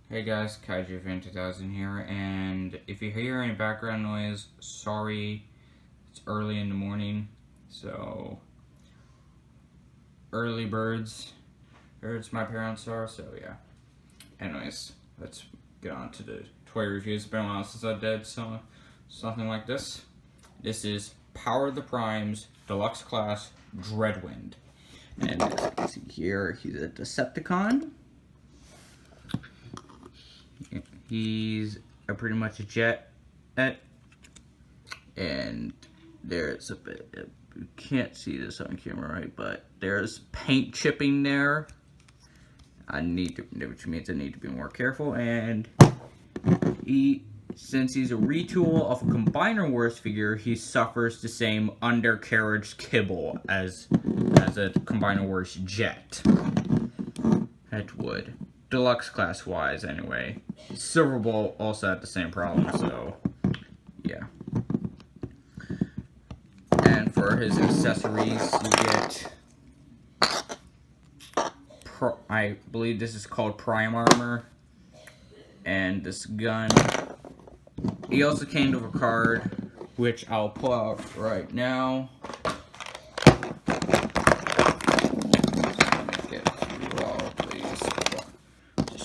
Hey guys, KaijuFan2000 here, and if you hear any background noise, sorry, it's early in the morning, so early birds, birds my parents are, so yeah. Anyways, let's get on to the toy reviews. It's been a while since I did something like this. This is Power of the Primes Deluxe Class Dreadwind, and as you can see here, he's a Decepticon. He's pretty much a jet, and there's a bit, you can't see this on camera, right, but there's paint chipping there. Which means I need to be more careful, and since he's a retool of a Combiner Wars figure, he suffers the same undercarriage kibble as a Combiner Wars jet. That would. Deluxe class wise, anyway. Silver Bowl also had the same problem, so yeah. And for his accessories, you get, I believe this is called Prime Armor, and this gun. He also came with a card, which I'll pull out right now.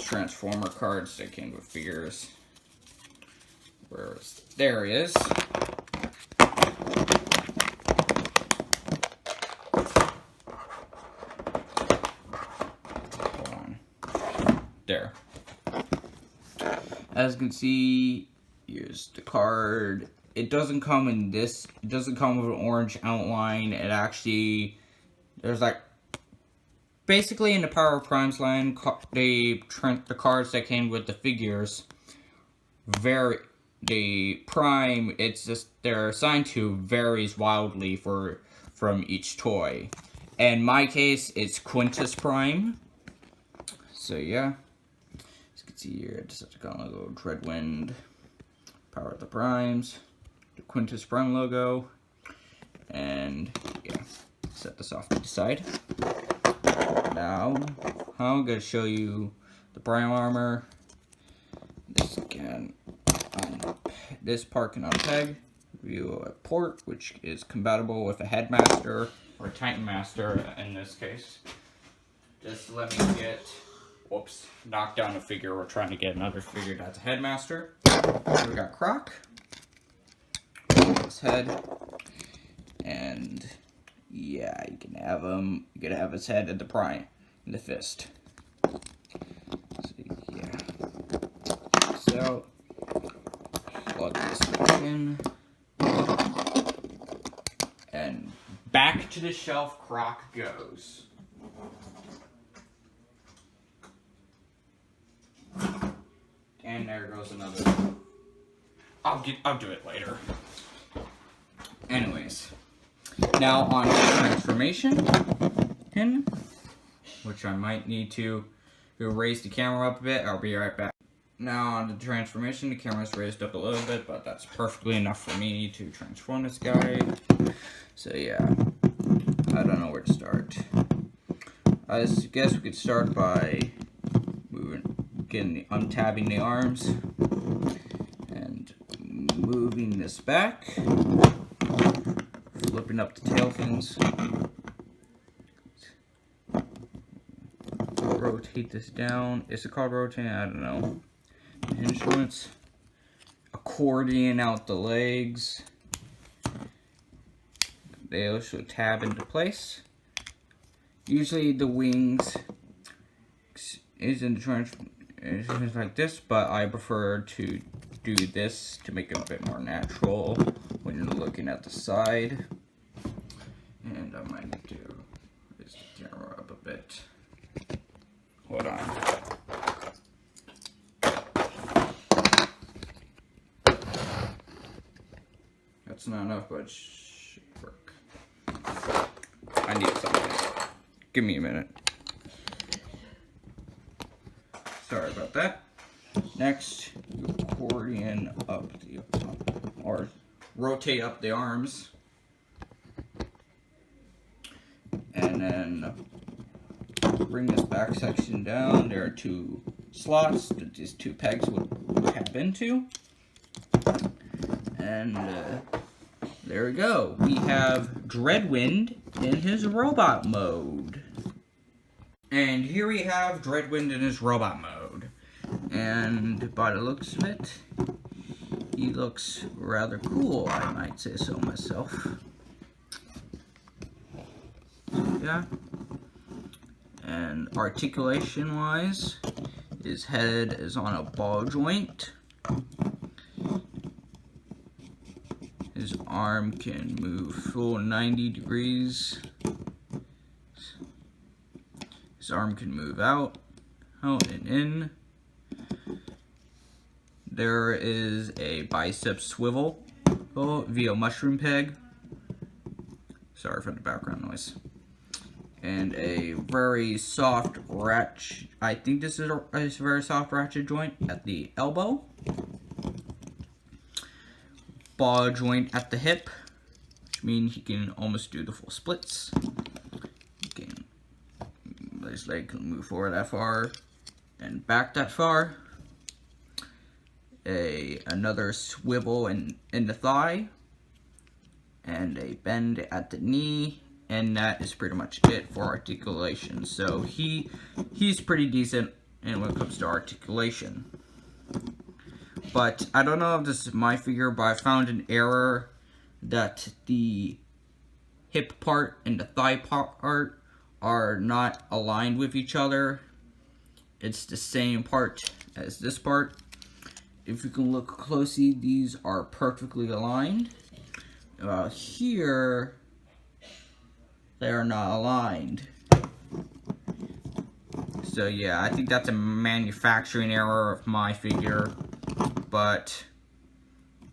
Transformer cards that came with figures. There he is. Hold on. There. As you can see, here's the card. It doesn't come in this. It doesn't come with an orange outline. It actually, there's like, basically, in the Power of Primes line, the cards that came with the figures the Prime, it's just, they're assigned to varies wildly from each toy. In my case, it's Quintus Prime. So yeah, as you can see here, Decepticon logo, Dreadwind, Power of the Primes, the Quintus Prime logo, and yeah, set this off to the side. Now, I'm going to show you the Prime Armor. This part can unpeg. View a port, which is compatible with a Headmaster or Titan Master in this case. Just let me get, whoops, knocked down a figure. We're trying to get another figure that's a Headmaster. So we got Croc, his head, and yeah, you can have him. You can have his head at the Prime in the fist. So yeah. So plug this back in, and back to the shelf Croc goes. And there goes another. I'll do it later. Anyways. Now on to transformation pin, which I might need to raise the camera up a bit. I'll be right back. Now on the transformation, the camera's raised up a little bit, but that's perfectly enough for me to transform this guy. So yeah, I don't know where to start. I guess we could start by untabbing the arms and moving this back. Flipping up the tail fins. Rotate this down. Is it called rotating? I don't know. Hinge joints. Accordion out the legs. They also tab into place. Usually the wings is in the transformations like this, but I prefer to do this to make it a bit more natural when you're looking at the side. And I might need to raise the camera up a bit. Hold on. That's not enough, but it should work. I need something. Give me a minute. Sorry about that. Next, you accordion up or rotate up the arms. And then bring this back section down. There are two slots that these two pegs would tap into. And there we go. We have Dreadwind in his robot mode. And here we have Dreadwind in his robot mode. And by the looks of it, he looks rather cool, I might say so myself. Yeah. And articulation-wise, his head is on a ball joint. His arm can move full 90 degrees. His arm can move out and in. There is a bicep swivel via mushroom peg. Sorry for the background noise. And a very soft ratchet, I think this is a very soft ratchet joint at the elbow. Ball joint at the hip, which means he can almost do the full splits. His leg can move forward that far and back that far. Another swivel in the thigh, and a bend at the knee, and that is pretty much it for articulation. So he's pretty decent when it comes to articulation. But I don't know if this is my figure, but I found an error that the hip part and the thigh part are not aligned with each other. It's the same part as this part. If you can look closely, these are perfectly aligned. Here, they are not aligned. So yeah, I think that's a manufacturing error of my figure, but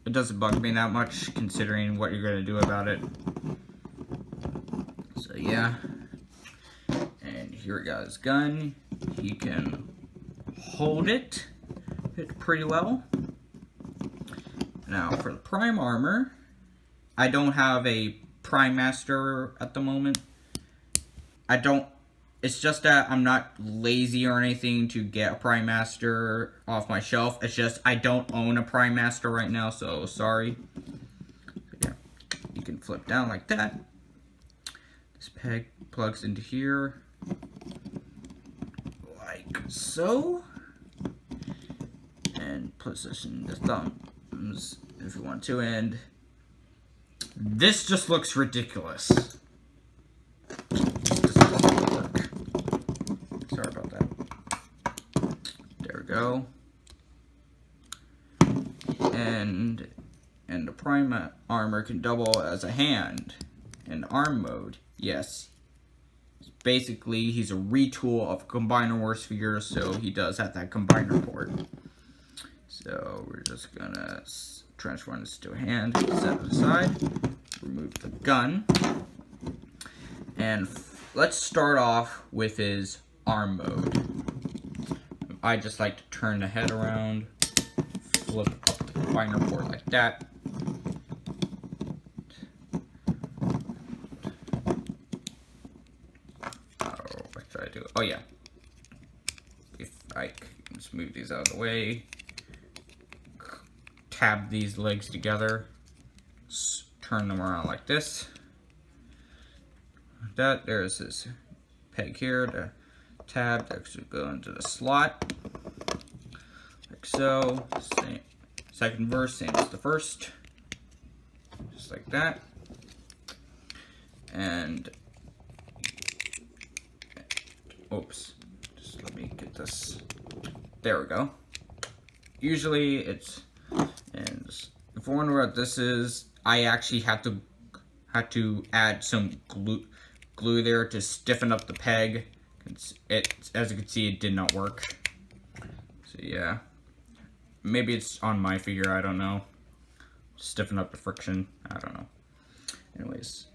it doesn't bug me that much considering what you're gonna do about it. So yeah, and here we got his gun. He can hold it pretty well. Now for the prime armor, I don't have a Prime Master at the moment. It's just that I'm not lazy or anything to get a Prime Master off my shelf. It's just I don't own a Prime Master right now, so sorry. But yeah, you can flip down like that. This peg plugs into here, like so. And position the thumbs if you want to, and this just looks ridiculous. This doesn't work. Sorry about that. There we go. And the prime armor can double as a hand in arm mode. Yes. Basically, he's a retool of Combiner Wars figure, so he does have that combiner port. So we're just gonna transform this to a hand, set it aside, remove the gun, and let's start off with his arm mode. I just like to turn the head around, flip up the combiner port like that. Oh, what should I do? Oh yeah. If I can just move these out of the way. Tab these legs together, turn them around like this. There's this peg here, the tab that should go into the slot, like so. Same, second verse, same as the first, just like that. And oops, just let me get this. There we go. Usually it's. And if you wonder what this is, I actually had to add some glue there to stiffen up the peg. As you can see, it did not work. So yeah, maybe it's on my figure. I don't know. Stiffen up the friction. I don't know. Anyways,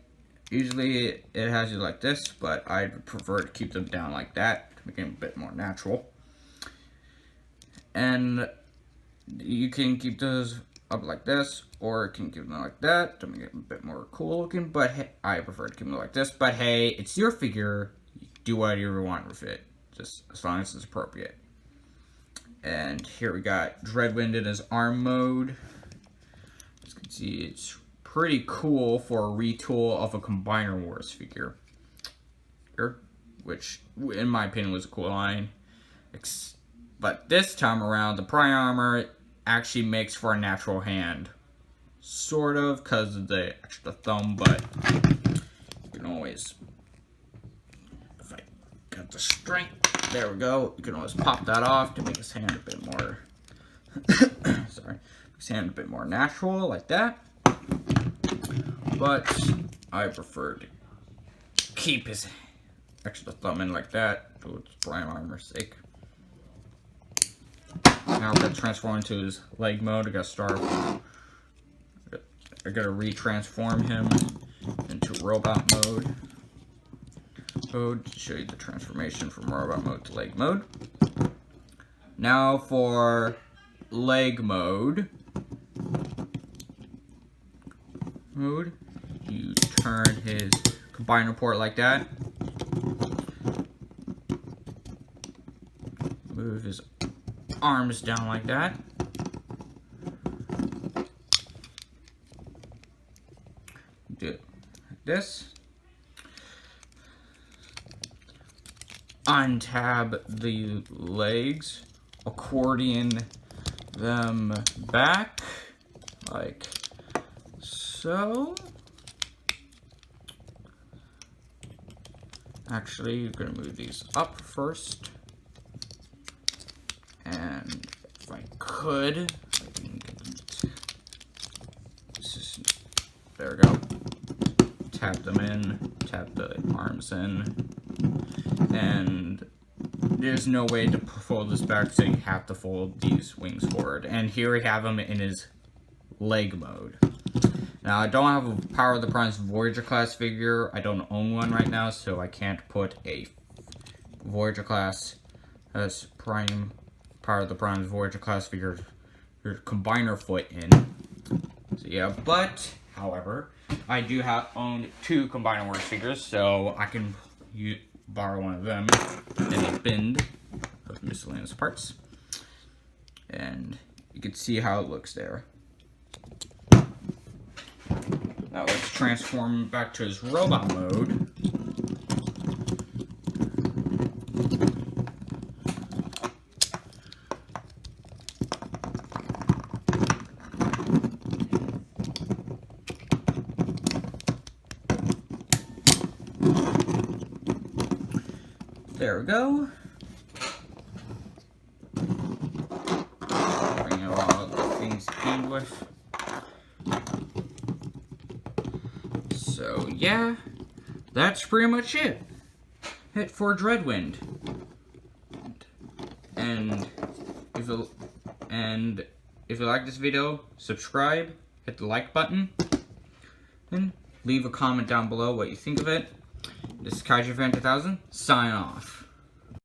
usually it has you like this, but I prefer to keep them down like that to make it a bit more natural. And you can keep those up like this, or you can keep them like that to make it a bit more cool looking, but hey, I prefer to keep them like this. But hey, it's your figure. You do whatever you want with it, just as long as it's appropriate. And here we got Dreadwind in his arm mode. As you can see, it's pretty cool for a retool of a Combiner Wars figure. Which, in my opinion, was a cool line. But this time around, the Prime Armor actually makes for a natural hand. Sort of, because of the extra thumb, but you can always, if I got the strength, there we go, you can always pop that off to make his hand a bit more, sorry, his hand a bit more natural, like that. But I prefer to keep his extra thumb in like that, for its Prime Armor's sake. Now we're going to transform into his leg mode. I gotta retransform him into robot mode. To show you the transformation from robot mode to leg mode. Now for leg mode. You turn his combiner port like that. Move his arms down like that. Do it like this. Untab the legs, accordion them back like so. Actually, you're going to move these up first. And if I could, I can get them. There we go. Tap them in, tap the arms in. And there's no way to fold this back, so you have to fold these wings forward. And here we have him in his leg mode. Now, I don't have a Power of the Primes Voyager class figure. I don't own one right now, so I can't put a Voyager class as Power of the Primes Voyager class figure, your combiner foot in. So yeah, but however, I do own 2 Combiner Wars figures, so I can borrow one of them in a bin of miscellaneous parts, and you can see how it looks there. Now let's transform back to his robot mode. There we go. Bring out all the things to clean with. So yeah, that's pretty much it for Dreadwind. And if you like this video, subscribe, hit the like button, and leave a comment down below what you think of it. This is KaijuFan2000, sign off.